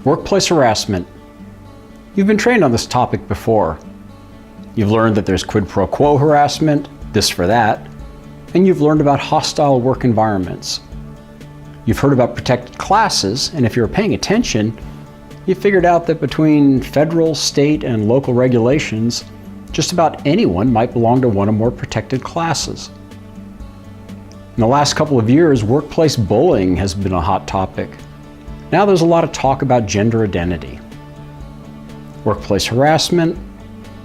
Workplace harassment. You've been trained on this topic before. You've learned that there's quid pro quo harassment, this for that, and you've learned about hostile work environments. You've heard about protected classes, and if you're paying attention, you figured out that between federal, state, and local regulations, just about anyone might belong to one or more protected classes. In the last couple of years, workplace bullying has been a hot topic. Now there's a lot of talk about gender identity. Workplace harassment,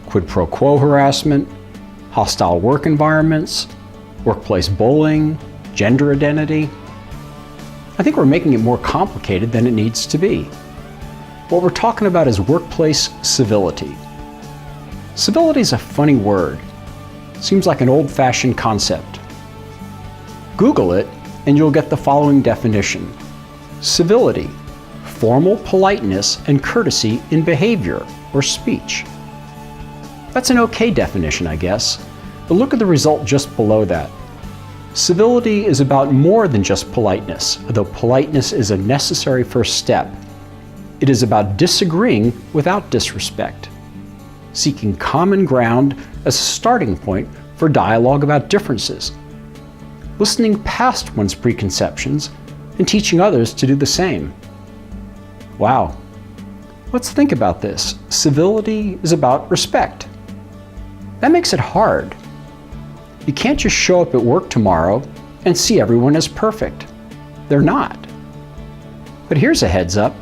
quid pro quo harassment, hostile work environments, workplace bullying, gender identity. I think we're making it more complicated than it needs to be. What we're talking about is workplace civility. Civility is a funny word. Seems like an old-fashioned concept. Google it and you'll get the following definition. Civility, formal politeness and courtesy in behavior or speech. That's an okay definition, I guess, but look at the result just below that. Civility is about more than just politeness, though politeness is a necessary first step. It is about disagreeing without disrespect, seeking common ground as a starting point for dialogue about differences, listening past one's preconceptions and teaching others to do the same. Wow. Let's think about this. Civility is about respect. That makes it hard. You can't just show up at work tomorrow and see everyone as perfect. They're not. But here's a heads up.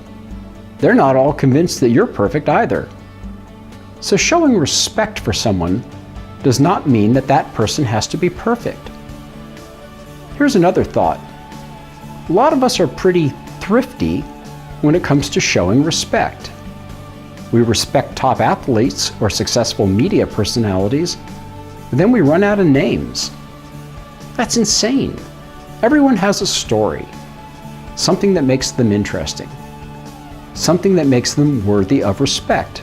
They're not all convinced that you're perfect either. So showing respect for someone does not mean that that person has to be perfect. Here's another thought. A lot of us are pretty thrifty when it comes to showing respect. We respect top athletes or successful media personalities, but then we run out of names. That's insane. Everyone has a story, something that makes them interesting, something that makes them worthy of respect.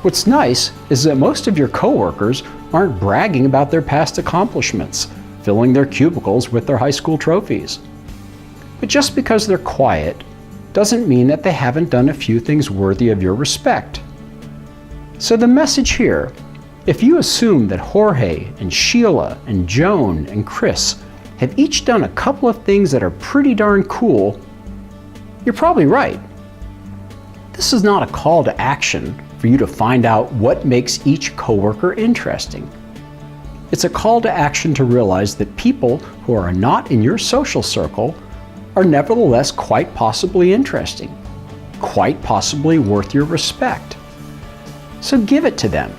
What's nice is that most of your coworkers aren't bragging about their past accomplishments, filling their cubicles with their high school trophies. But just because they're quiet doesn't mean that they haven't done a few things worthy of your respect. So the message here, if you assume that Jorge and Sheila and Joan and Chris have each done a couple of things that are pretty darn cool, you're probably right. This is not a call to action for you to find out what makes each coworker interesting. It's a call to action to realize that people who are not in your social circle are nevertheless quite possibly interesting, quite possibly worth your respect. So give it to them.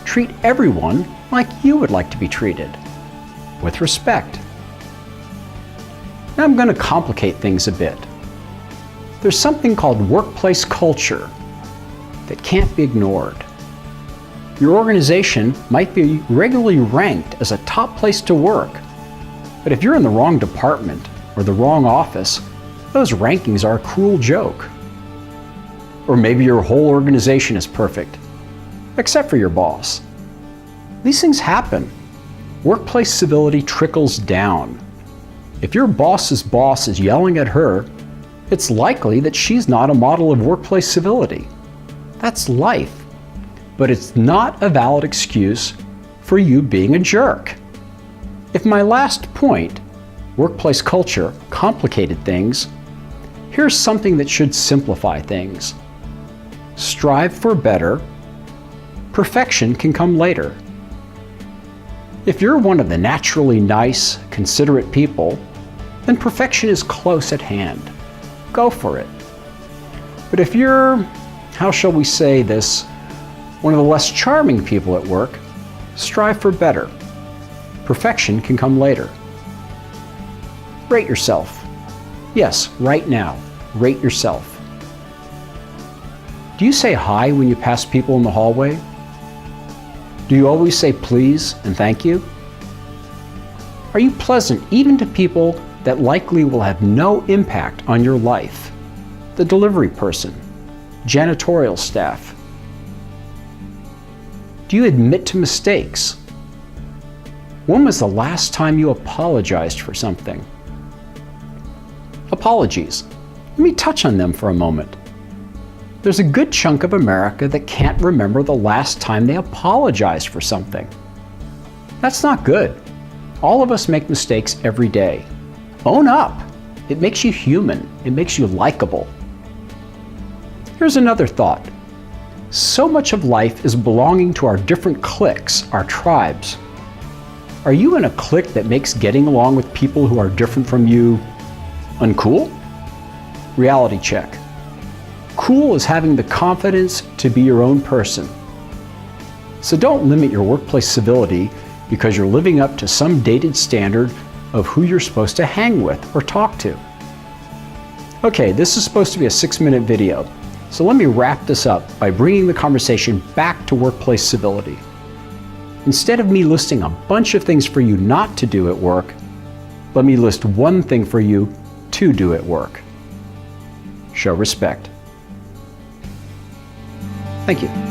Treat everyone like you would like to be treated, with respect. Now I'm going to complicate things a bit. There's something called workplace culture that can't be ignored. Your organization might be regularly ranked as a top place to work, but if you're in the wrong department or the wrong office, those rankings are a cruel joke. Or maybe your whole organization is perfect, except for your boss. These things happen. Workplace civility trickles down. If your boss's boss is yelling at her, it's likely that she's not a model of workplace civility. That's life. But it's not a valid excuse for you being a jerk. If my last point, workplace culture, complicated things, here's something that should simplify things. Strive for better. Perfection can come later. If you're one of the naturally nice, considerate people, then perfection is close at hand. Go for it. But if you're, how shall we say this, one of the less charming people at work, strive for better. Perfection can come later. Rate yourself. Yes, right now, rate yourself. Do you say hi when you pass people in the hallway? Do you always say please and thank you? Are you pleasant even to people that likely will have no impact on your life? The delivery person, janitorial staff. Do you admit to mistakes? When was the last time you apologized for something? Apologies. Let me touch on them for a moment. There's a good chunk of America that can't remember the last time they apologized for something. That's not good. All of us make mistakes every day. Own up. It makes you human. It makes you likable. Here's another thought. So much of life is belonging to our different cliques, our tribes. Are you in a clique that makes getting along with people who are different from you uncool? Reality check. Cool is having the confidence to be your own person. So don't limit your workplace civility because you're living up to some dated standard of who you're supposed to hang with or talk to. Okay, this is supposed to be a 6-minute video, so let me wrap this up by bringing the conversation back to workplace civility. Instead of me listing a bunch of things for you not to do at work, let me list one thing for you to do at work. Show respect. Thank you.